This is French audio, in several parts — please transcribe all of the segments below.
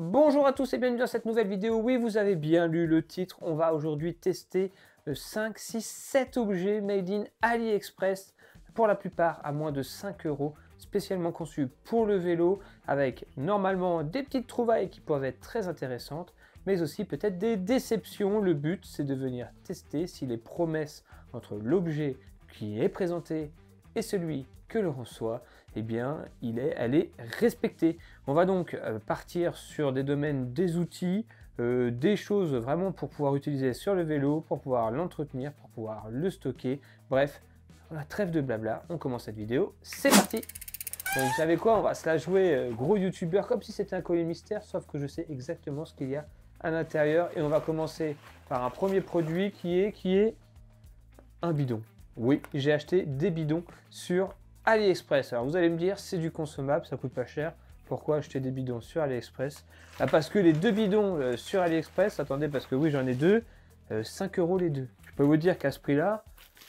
Bonjour à tous et bienvenue dans cette nouvelle vidéo. Oui, vous avez bien lu le titre. On va aujourd'hui tester 5, 6, 7 objets made in AliExpress. Pour la plupart à moins de 5 euros, spécialement conçus pour le vélo, avec normalement des petites trouvailles qui peuvent être très intéressantes, mais aussi peut-être des déceptions. Le but, c'est de venir tester si les promesses entre l'objet qui est présenté et celui que l'on reçoit, eh bien, elle est respectée. On va donc partir sur des domaines des outils, des choses vraiment pour pouvoir utiliser sur le vélo, pour pouvoir l'entretenir, pour pouvoir le stocker. Bref, voilà, trêve de blabla, on commence cette vidéo, c'est parti. Donc vous savez quoi, on va se la jouer gros youtubeur comme si c'était un collier mystère, sauf que je sais exactement ce qu'il y a à l'intérieur. Et on va commencer par un premier produit qui est un bidon. Oui, j'ai acheté des bidons sur AliExpress. Alors vous allez me dire, c'est du consommable, ça coûte pas cher. Pourquoi acheter des bidons sur AliExpress? Parce que les deux bidons sur AliExpress, attendez, parce que oui, j'en ai deux, 5 euros les deux. Je peux vous dire qu'à ce prix-là,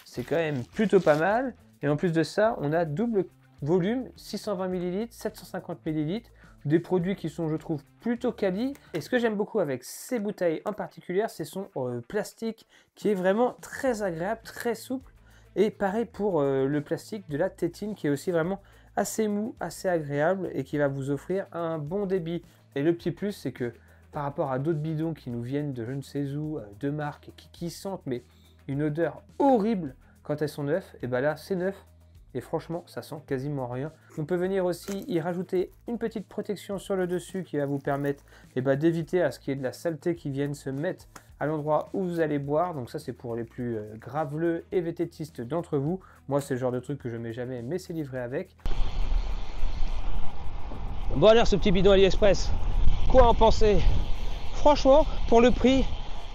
c'est quand même plutôt pas mal. Et en plus de ça, on a double volume, 620 ml, 750 ml, des produits qui sont, je trouve, plutôt quali. Et ce que j'aime beaucoup avec ces bouteilles en particulier, c'est son plastique qui est vraiment très agréable, très souple. Et pareil pour le plastique de la tétine qui est aussi vraiment assez mou, assez agréable et qui va vous offrir un bon débit. Et le petit plus, c'est que par rapport à d'autres bidons qui nous viennent de je ne sais où, de marques qui sentent mais une odeur horrible quand elles sont neuves, et bien là c'est neuf et franchement ça sent quasiment rien. On peut venir aussi y rajouter une petite protection sur le dessus qui va vous permettre d'éviter à ce qu'il y ait de la saleté qui vienne se mettre à l'endroit où vous allez boire. Donc ça c'est pour les plus graveleux et vététistes d'entre vous. Moi c'est le genre de truc que je mets jamais, mais c'est livré avec. Bon alors ce petit bidon AliExpress, quoi en penser? Franchement pour le prix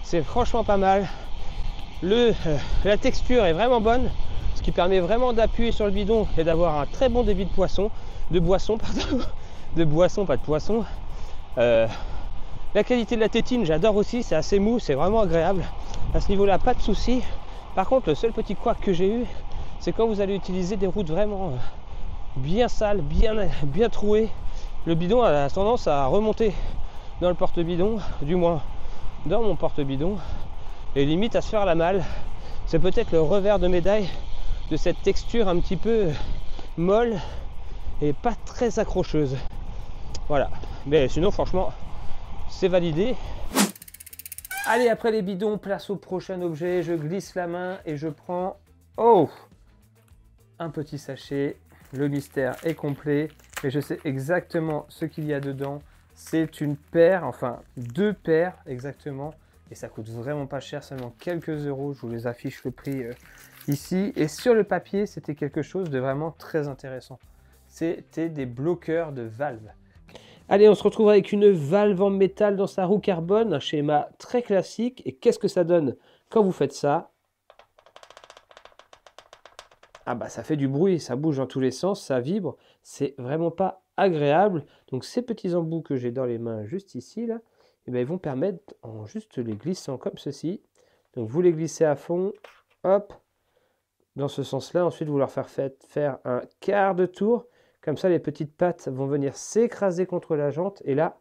c'est franchement pas mal. La texture est vraiment bonne, ce qui permet vraiment d'appuyer sur le bidon et d'avoir un très bon débit de boisson, de boisson, pas de poisson. La qualité de la tétine, j'adore aussi, c'est assez mou, c'est vraiment agréable. À ce niveau-là, pas de souci. Par contre, le seul petit couac que j'ai eu, c'est quand vous allez utiliser des routes vraiment bien sales, bien trouées. Le bidon a tendance à remonter dans le porte-bidon, du moins dans mon porte-bidon, et limite à se faire la malle. C'est peut-être le revers de médaille de cette texture un petit peu molle et pas très accrocheuse. Voilà, mais sinon franchement c'est validé. Allez, après les bidons, place au prochain objet. Je glisse la main et je prends un petit sachet. Le mystère est complet et je sais exactement ce qu'il y a dedans. C'est une paire, enfin 2 paires exactement, et ça coûte vraiment pas cher, seulement quelques euros. Je vous les affiche le prix ici. Et sur le papier, c'était quelque chose de vraiment très intéressant. C'était des bloqueurs de valves. Allez, on se retrouve avec une valve en métal dans sa roue carbone, un schéma très classique. Et qu'est-ce que ça donne quand vous faites ça? Ah bah ça fait du bruit, ça bouge dans tous les sens, ça vibre, c'est vraiment pas agréable. Donc ces petits embouts que j'ai dans les mains juste ici, là, eh bien, ils vont permettre, en juste les glissant comme ceci, donc vous les glissez à fond, hop, dans ce sens-là, ensuite vous leur faire un quart de tour, comme ça les petites pattes vont venir s'écraser contre la jante, et là,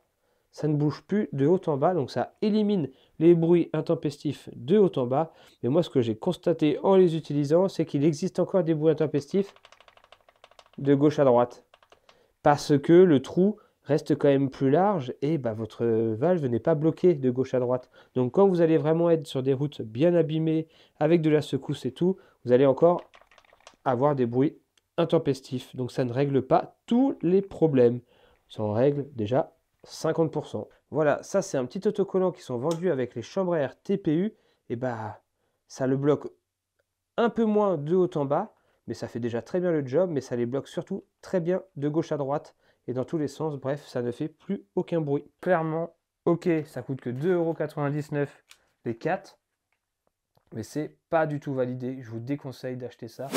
ça ne bouge plus de haut en bas, donc ça élimine les bruits intempestifs de haut en bas. Mais moi, ce que j'ai constaté en les utilisant, c'est qu'il existe encore des bruits intempestifs de gauche à droite. Parce que le trou reste quand même plus large et votre valve n'est pas bloquée de gauche à droite. Donc quand vous allez vraiment être sur des routes bien abîmées, avec de la secousse et tout, vous allez encore avoir des bruits intempestifs. Donc ça ne règle pas tous les problèmes. Ça en règle déjà 50%. Voilà, ça c'est un petit autocollant qui sont vendus avec les chambres à air TPU. Et ça le bloque un peu moins de haut en bas, mais ça fait déjà très bien le job, mais ça les bloque surtout très bien de gauche à droite et dans tous les sens. Bref, ça ne fait plus aucun bruit. Clairement, ok, ça coûte que 2,99 € les 4, mais c'est pas du tout validé. Je vous déconseille d'acheter ça.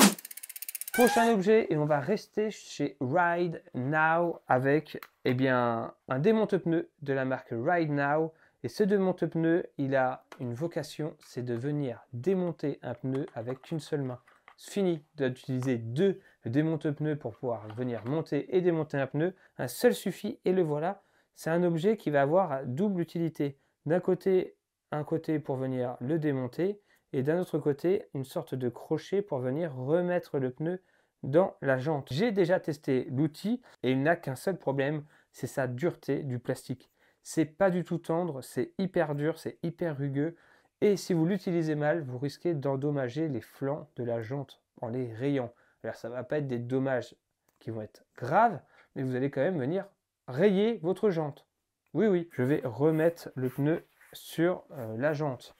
Prochain objet, et on va rester chez Ride Now avec un démonte-pneu de la marque Ride Now. Et ce démonte-pneu, il a une vocation, c'est de venir démonter un pneu avec une seule main. C'est fini d'utiliser 2 démonte-pneus pour pouvoir venir monter et démonter un pneu. Un seul suffit et le voilà. c'est un objet qui va avoir double utilité. D'un côté, un côté pour venir le démonter et d'un autre côté, une sorte de crochet pour venir remettre le pneu dans la jante. J'ai déjà testé l'outil et il n'a qu'un seul problème, c'est sa dureté du plastique. C'est pas du tout tendre, c'est hyper dur, c'est hyper rugueux et si vous l'utilisez mal, vous risquez d'endommager les flancs de la jante en les rayant. Alors ça ne va pas être des dommages qui vont être graves, mais vous allez quand même venir rayer votre jante. Oui, oui, je vais remettre le pneu sur la jante.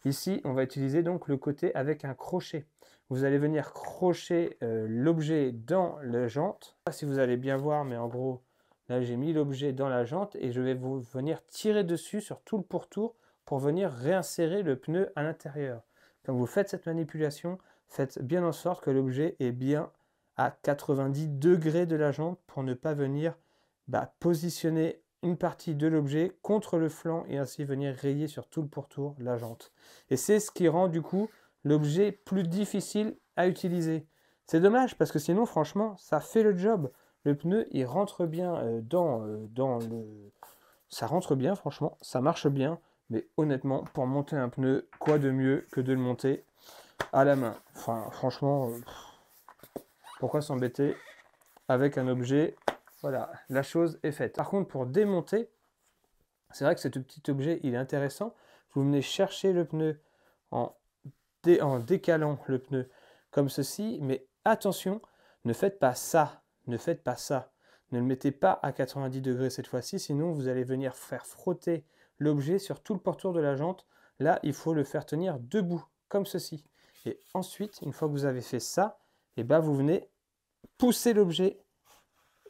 Ici, on va utiliser donc le côté avec un crochet. Vous allez venir crocher l'objet dans la jante. Je ne sais pas si vous allez bien voir, mais en gros, là j'ai mis l'objet dans la jante et je vais venir tirer dessus sur tout le pourtour pour venir réinsérer le pneu à l'intérieur. Quand vous faites cette manipulation, faites bien en sorte que l'objet est bien à 90 degrés de la jante pour ne pas venir positionner une partie de l'objet contre le flanc et ainsi venir rayer sur tout le pourtour la jante. Et c'est ce qui rend du coup l'objet plus difficile à utiliser. C'est dommage parce que sinon franchement ça fait le job. Le pneu il rentre bien ça rentre bien franchement, ça marche bien. Mais honnêtement pour monter un pneu, quoi de mieux que de le monter à la main. Enfin franchement, pourquoi s'embêter avec un objet? Voilà, la chose est faite. Par contre, pour démonter, c'est vrai que ce petit objet, il est intéressant. Vous venez chercher le pneu en décalant le pneu comme ceci, mais attention, ne faites pas ça, ne faites pas ça. Ne le mettez pas à 90 degrés cette fois-ci, sinon vous allez venir faire frotter l'objet sur tout le pourtour de la jante. Là, il faut le faire tenir debout, comme ceci. Et ensuite, une fois que vous avez fait ça, vous venez pousser l'objet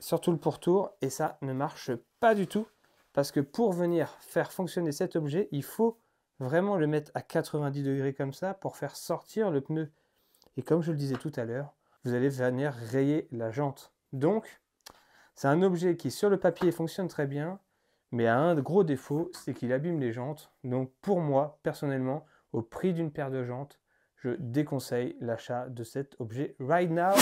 sur tout le pourtour et ça ne marche pas du tout parce que pour venir faire fonctionner cet objet, il faut vraiment le mettre à 90 degrés comme ça pour faire sortir le pneu. Et comme je le disais tout à l'heure, vous allez venir rayer la jante. Donc, c'est un objet qui sur le papier fonctionne très bien, mais a un gros défaut, c'est qu'il abîme les jantes. Donc pour moi, personnellement, au prix d'une paire de jantes, je déconseille l'achat de cet objet right now.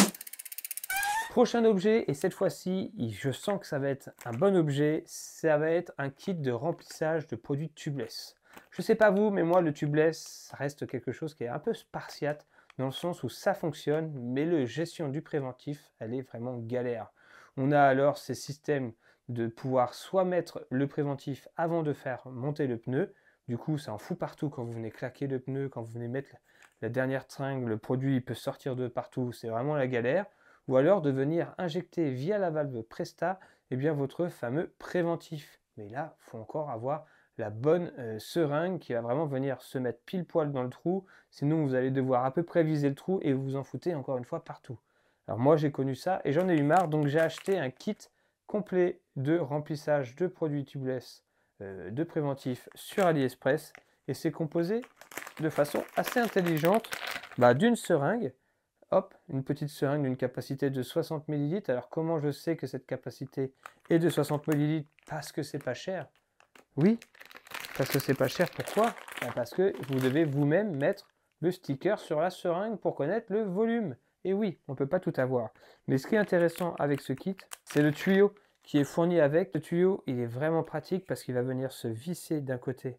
Prochain objet, et cette fois-ci, je sens que ça va être un bon objet, ça va être un kit de remplissage de produits tubeless. Je ne sais pas vous, mais moi, le tubeless, ça reste quelque chose qui est un peu spartiate, dans le sens où ça fonctionne, mais la gestion du préventif, elle est vraiment galère. On a alors ces systèmes de pouvoir soit mettre le préventif avant de faire monter le pneu, du coup ça en fout partout quand vous venez claquer le pneu, quand vous venez mettre la dernière tringle, le produit il peut sortir de partout, c'est vraiment la galère. Ou alors de venir injecter via la valve Presta votre fameux préventif. Mais là, il faut encore avoir la bonne seringue qui va vraiment venir se mettre pile poil dans le trou. Sinon, vous allez devoir à peu près viser le trou et vous en foutez encore une fois partout. Alors moi, j'ai connu ça et j'en ai eu marre. Donc j'ai acheté un kit complet de remplissage de produits tubeless de préventif sur AliExpress. Et c'est composé de façon assez intelligente d'une seringue. Hop, une petite seringue d'une capacité de 60 ml. Alors comment je sais que cette capacité est de 60 ml? Parce que c'est pas cher. Oui, parce que c'est pas cher. Pourquoi? Parce que vous devez vous-même mettre le sticker sur la seringue pour connaître le volume. Et oui, on ne peut pas tout avoir. Mais ce qui est intéressant avec ce kit, c'est le tuyau qui est fourni avec. Le tuyau, il est vraiment pratique parce qu'il va venir se visser d'un côté,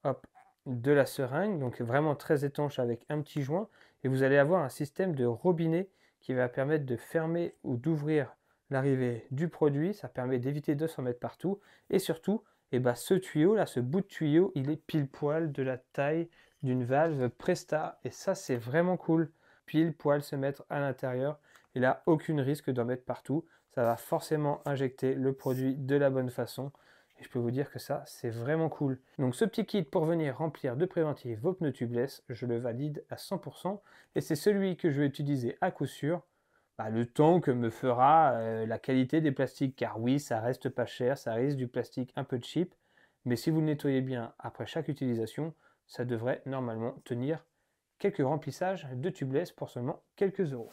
hop, de la seringue, donc vraiment très étanche avec un petit joint. Et vous allez avoir un système de robinet qui va permettre de fermer ou d'ouvrir l'arrivée du produit. Ça permet d'éviter de s'en mettre partout. Et surtout, ce tuyau là, ce bout de tuyau, il est pile poil de la taille d'une valve Presta. Et ça, c'est vraiment cool. Pile poil se mettre à l'intérieur. Et là, aucun risque d'en mettre partout. Ça va forcément injecter le produit de la bonne façon. Et je peux vous dire que ça, c'est vraiment cool. Donc ce petit kit pour venir remplir de préventif vos pneus tubeless, je le valide à 100%. Et c'est celui que je vais utiliser à coup sûr, le temps que me fera la qualité des plastiques. Car oui, ça reste pas cher, ça reste du plastique un peu cheap. Mais si vous le nettoyez bien après chaque utilisation, ça devrait normalement tenir quelques remplissages de tubeless pour seulement quelques euros.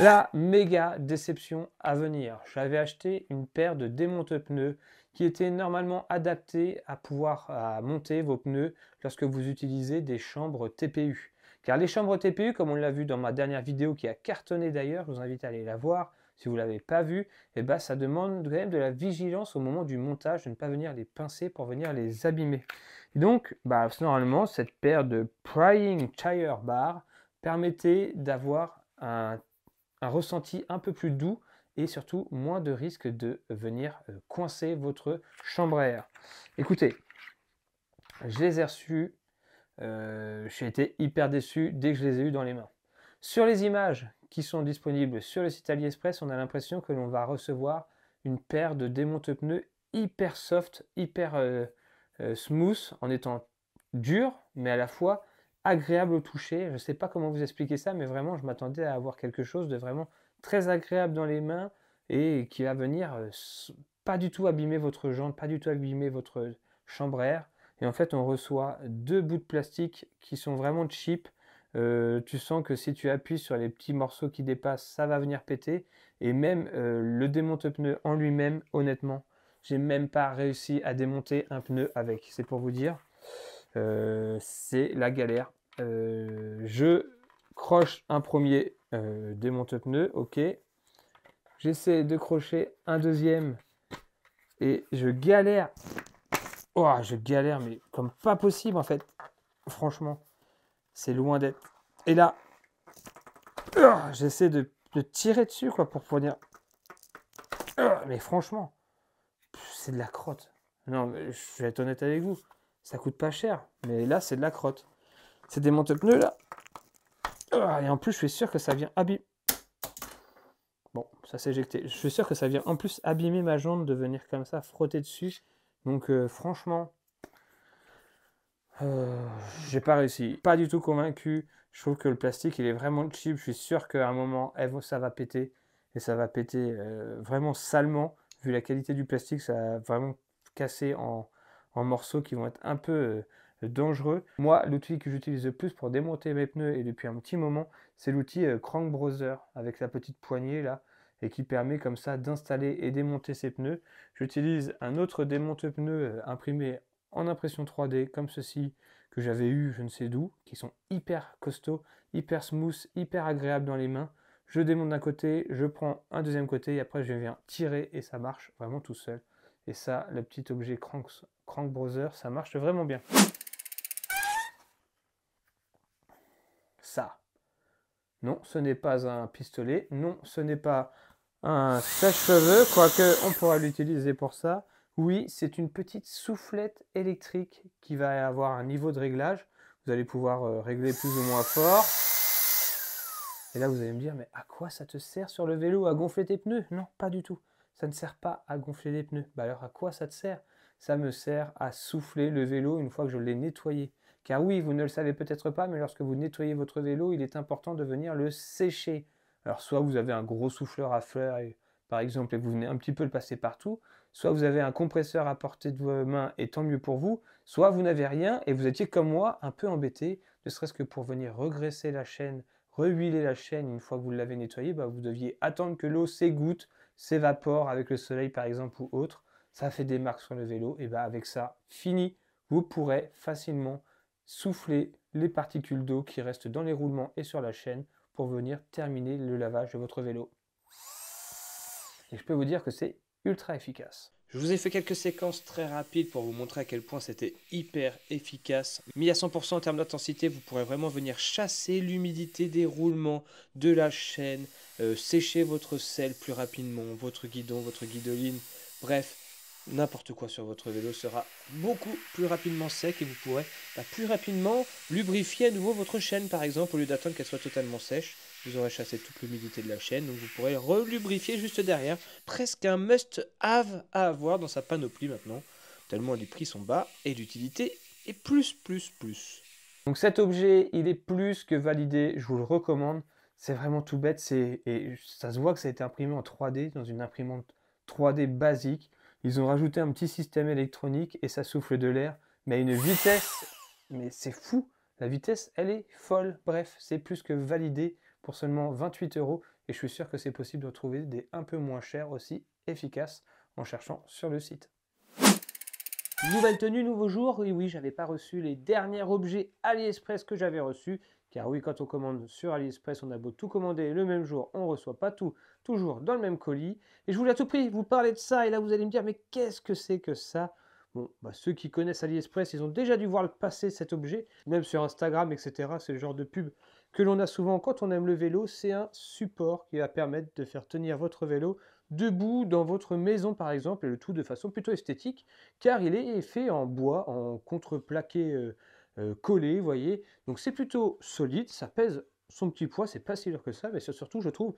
La méga déception à venir. J'avais acheté une paire de démonte-pneus qui était normalement adaptée à pouvoir monter vos pneus lorsque vous utilisez des chambres TPU. Car les chambres TPU, comme on l'a vu dans ma dernière vidéo qui a cartonné d'ailleurs, je vous invite à aller la voir, si vous ne l'avez pas vu, eh ben, ça demande quand même de la vigilance au moment du montage, de ne pas venir les pincer pour venir les abîmer. Et donc, bah, normalement, cette paire de Prying Tire Bar permettait d'avoir un ressenti un peu plus doux et surtout moins de risque de venir coincer votre chambre à air. Écoutez, je les ai reçus, j'ai été hyper déçu dès que je les ai eus dans les mains. Sur les images qui sont disponibles sur le site AliExpress, on a l'impression que l'on va recevoir une paire de démonte-pneus hyper soft, hyper smooth, en étant dur, mais à la fois agréable au toucher. Je ne sais pas comment vous expliquer ça, mais vraiment, je m'attendais à avoir quelque chose de vraiment très agréable dans les mains et qui va venir pas du tout abîmer votre jambe, pas du tout abîmer votre chambre à air. Et en fait, on reçoit deux bouts de plastique qui sont vraiment cheap. Tu sens que si tu appuies sur les petits morceaux qui dépassent, ça va venir péter. Et même le démonte-pneu en lui-même, honnêtement, j'ai même pas réussi à démonter un pneu avec. C'est pour vous dire, c'est la galère. Je croche un premier démonte-pneu, ok. J'essaie de crocher un deuxième et je galère. Oh, je galère, mais comme pas possible en fait. Franchement, c'est loin d'être. Et là, j'essaie de tirer dessus quoi pour venir. Mais franchement, c'est de la crotte. Non, mais je vais être honnête avec vous. Ça coûte pas cher, mais là, c'est de la crotte. C'est des monte-pneus là. Et en plus, je suis sûr que ça vient abîmer. Bon, ça s'est éjecté. Je suis sûr que ça vient en plus abîmer ma jambe de venir comme ça frotter dessus. Donc franchement, j'ai pas réussi. Pas du tout convaincu. Je trouve que le plastique, il est vraiment cheap. Je suis sûr qu'à un moment, ça va péter. Et ça va péter vraiment salement. Vu la qualité du plastique, ça va vraiment casser en morceaux qui vont être un peu dangereux. Moi, l'outil que j'utilise le plus pour démonter mes pneus, et depuis un petit moment, c'est l'outil Crank Browser, avec la petite poignée là, et qui permet comme ça d'installer et démonter ses pneus. J'utilise un autre démonte-pneus imprimé en impression 3D, comme ceci, que j'avais eu je ne sais d'où, qui sont hyper costauds, hyper smooth, hyper agréables dans les mains. Je démonte d'un côté, je prends un deuxième côté, et après je viens tirer, et ça marche vraiment tout seul. Et ça, le petit objet Crank Browser, ça marche vraiment bien. Ça. Non, ce n'est pas un pistolet. Non, ce n'est pas un sèche-cheveux, quoique on pourra l'utiliser pour ça. Oui, c'est une petite soufflette électrique qui va avoir un niveau de réglage. Vous allez pouvoir régler plus ou moins fort. Et là, vous allez me dire, mais à quoi ça te sert sur le vélo? À gonfler tes pneus? Non, pas du tout. Ça ne sert pas à gonfler les pneus. Bah alors, à quoi ça te sert? Ça me sert à souffler le vélo une fois que je l'ai nettoyé. Car oui, vous ne le savez peut-être pas, mais lorsque vous nettoyez votre vélo, il est important de venir le sécher. Alors, soit vous avez un gros souffleur à fleurs, par exemple, et vous venez un petit peu le passer partout, soit vous avez un compresseur à portée de vos mains, et tant mieux pour vous, soit vous n'avez rien, et vous étiez comme moi, un peu embêté, ne serait-ce que pour venir regraisser la chaîne, rehuiler la chaîne une fois que vous l'avez nettoyée, bah vous deviez attendre que l'eau s'égoutte, s'évapore avec le soleil par exemple ou autre. Ça fait des marques sur le vélo, et bah avec ça, fini, vous pourrez facilement souffler les particules d'eau qui restent dans les roulements et sur la chaîne pour venir terminer le lavage de votre vélo. Et je peux vous dire que c'est ultra efficace. Je vous ai fait quelques séquences très rapides pour vous montrer à quel point c'était hyper efficace. Mis à 100% en termes d'intensité, vous pourrez vraiment venir chasser l'humidité des roulements, de la chaîne, sécher votre selle plus rapidement, votre guidon, votre guidoline, bref, n'importe quoi sur votre vélo sera beaucoup plus rapidement sec et vous pourrez plus rapidement lubrifier à nouveau votre chaîne par exemple au lieu d'attendre qu'elle soit totalement sèche. Vous aurez chassé toute l'humidité de la chaîne, donc vous pourrez relubrifier juste derrière. Presque un must-have à avoir dans sa panoplie maintenant, tellement les prix sont bas et l'utilité est plus. Donc cet objet, il est plus que validé, je vous le recommande. C'est vraiment tout bête, et ça se voit que ça a été imprimé en 3D, dans une imprimante 3D basique. Ils ont rajouté un petit système électronique et ça souffle de l'air, mais à une vitesse, mais c'est fou. La vitesse, elle est folle. Bref, c'est plus que validé pour seulement 28 € et je suis sûr que c'est possible de trouver des un peu moins chers aussi efficaces en cherchant sur le site. Nouvelle tenue, nouveau jour. Oui, j'avais pas reçu les derniers objets AliExpress que j'avais reçus, Car oui, quand on commande sur AliExpress, on a beau tout commander le même jour, on ne reçoit pas tout toujours dans le même colis. Et je voulais à tout prix vous parler de ça, et là vous allez me dire, mais qu'est-ce que c'est que ça? Bon, ceux qui connaissent AliExpress, ils ont déjà dû voir le passer cet objet, même sur Instagram, etc. C'est le genre de pub que l'on a souvent quand on aime le vélo. C'est un support qui va permettre de faire tenir votre vélo debout dans votre maison par exemple, et le tout de façon plutôt esthétique, car il est fait en bois, en contreplaqué collé, vous voyez. Donc c'est plutôt solide, ça pèse son petit poids, c'est pas si lourd que ça, mais surtout je trouve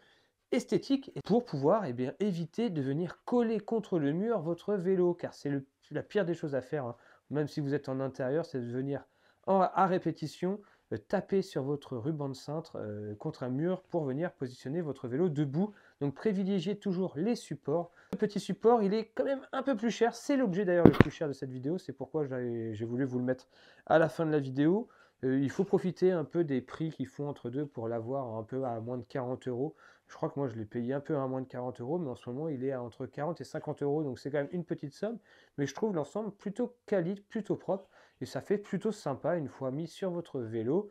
esthétique, pour pouvoir éviter de venir coller contre le mur votre vélo, car c'est la pire des choses à faire, hein. Même si vous êtes en intérieur, c'est de venir à répétition taper sur votre ruban de cintre contre un mur pour venir positionner votre vélo debout. Donc privilégiez toujours les supports. Le petit support, il est quand même un peu plus cher. C'est l'objet d'ailleurs le plus cher de cette vidéo. C'est pourquoi j'ai voulu vous le mettre à la fin de la vidéo. Il faut profiter un peu des prix qu'ils font entre deux pour l'avoir un peu à moins de 40 euros. Je crois que moi je l'ai payé un peu à moins de 40 euros, mais en ce moment il est à entre 40 et 50 euros. Donc c'est quand même une petite somme. Mais je trouve l'ensemble plutôt quali, plutôt propre. Et ça fait plutôt sympa une fois mis sur votre vélo.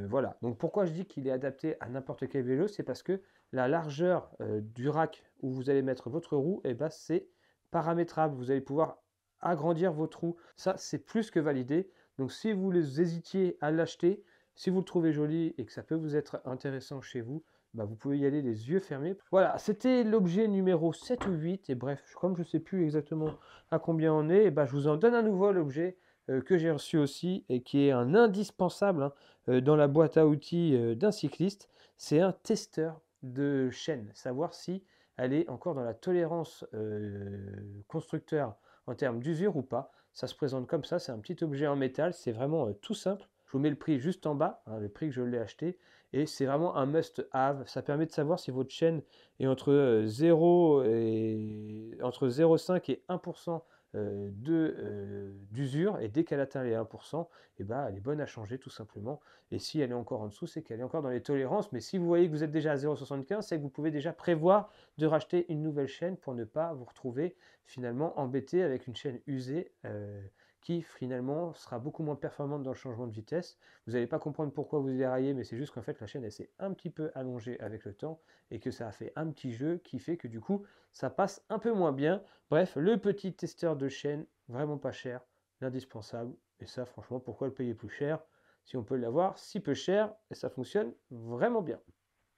Voilà, donc pourquoi je dis qu'il est adapté à n'importe quel vélo, c'est parce que la largeur du rack où vous allez mettre votre roue, c'est paramétrable. Vous allez pouvoir agrandir votre roue. Ça, c'est plus que validé. Donc si vous hésitiez à l'acheter, si vous le trouvez joli et que ça peut vous être intéressant chez vous, vous pouvez y aller les yeux fermés. Voilà, c'était l'objet numéro 7 ou 8. Et bref, comme je ne sais plus exactement à combien on est, je vous en donne un nouveau, l'objet que j'ai reçu aussi et qui est un indispensable dans la boîte à outils d'un cycliste. C'est un testeur de chaîne, savoir si elle est encore dans la tolérance constructeur en termes d'usure ou pas. Ça se présente comme ça, c'est un petit objet en métal, c'est vraiment tout simple. Je vous mets le prix juste en bas, le prix que je l'ai acheté, et c'est vraiment un must-have. Ça permet de savoir si votre chaîne est entre 0,5 et 1% d'usure, et dès qu'elle atteint les 1%, elle est bonne à changer tout simplement. Et si elle est encore en dessous, c'est qu'elle est encore dans les tolérances. Mais si vous voyez que vous êtes déjà à 0,75, c'est que vous pouvez déjà prévoir de racheter une nouvelle chaîne pour ne pas vous retrouver finalement embêté avec une chaîne usée qui finalement sera beaucoup moins performante dans le changement de vitesse. Vous n'allez pas comprendre pourquoi vous déraillez, mais c'est juste qu'en fait la chaîne elle s'est un petit peu allongée avec le temps et que ça a fait un petit jeu qui fait que du coup ça passe un peu moins bien. Bref, le petit testeur de chaîne, vraiment pas cher, l'indispensable. Et ça franchement, pourquoi le payer plus cher si on peut l'avoir si peu cher, et ça fonctionne vraiment bien.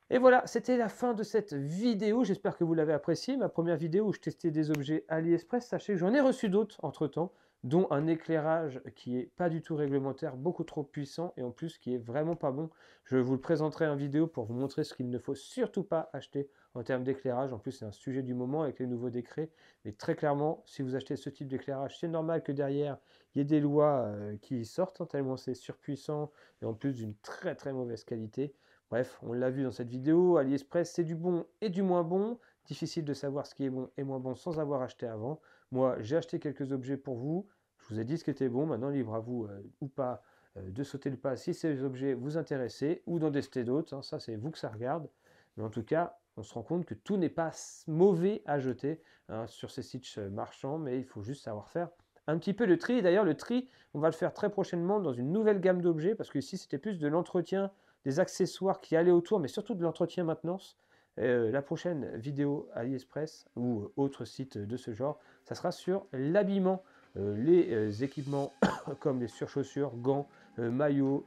Et voilà, c'était la fin de cette vidéo. J'espère que vous l'avez appréciée. Ma première vidéo où je testais des objets AliExpress. Sachez que j'en ai reçu d'autres entre temps, dont un éclairage qui n'est pas du tout réglementaire, beaucoup trop puissant et en plus qui est vraiment pas bon. Je vous le présenterai en vidéo pour vous montrer ce qu'il ne faut surtout pas acheter en termes d'éclairage. En plus, c'est un sujet du moment avec les nouveaux décrets. Mais très clairement, si vous achetez ce type d'éclairage, c'est normal que derrière, il y ait des lois qui sortent, tellement c'est surpuissant et en plus d'une très très mauvaise qualité. Bref, on l'a vu dans cette vidéo, AliExpress, c'est du bon et du moins bon. Difficile de savoir ce qui est bon et moins bon sans avoir acheté avant. Moi, j'ai acheté quelques objets pour vous. Je vous ai dit ce qui était bon. Maintenant, libre à vous ou pas de sauter le pas si ces objets vous intéressent ou d'en tester d'autres. Hein. Ça, c'est vous que ça regarde. Mais en tout cas, on se rend compte que tout n'est pas mauvais à jeter sur ces sites marchands, mais il faut juste savoir faire un petit peu de tri. D'ailleurs, le tri, on va le faire très prochainement dans une nouvelle gamme d'objets, parce que ici, c'était plus de l'entretien, des accessoires qui allaient autour, mais surtout de l'entretien maintenance. La prochaine vidéo AliExpress ou autre site de ce genre, ça sera sur l'habillement, les équipements comme les surchaussures, gants, maillots,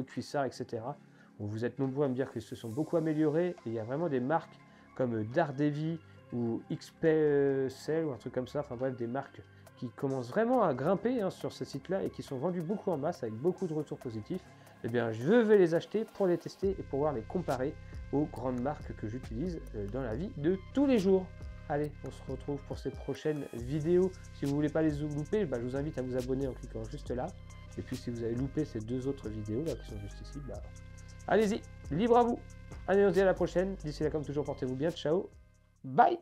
cuissards, etc. Vous êtes nombreux à me dire qu'ils se sont beaucoup améliorés et il y a vraiment des marques comme Dardevi ou XPCell ou un truc comme ça, enfin bref, des marques qui commencent vraiment à grimper sur ce site-là et qui sont vendues beaucoup en masse avec beaucoup de retours positifs. Eh bien, je vais les acheter pour les tester et pouvoir les comparer aux grandes marques que j'utilise dans la vie de tous les jours. Allez, on se retrouve pour ces prochaines vidéos. Si vous ne voulez pas les louper, je vous invite à vous abonner en cliquant juste là. Et puis si vous avez loupé ces deux autres vidéos là qui sont juste ici, allez-y, libre à vous. Allez, on se dit à la prochaine. D'ici là, comme toujours, portez-vous bien. Ciao, bye.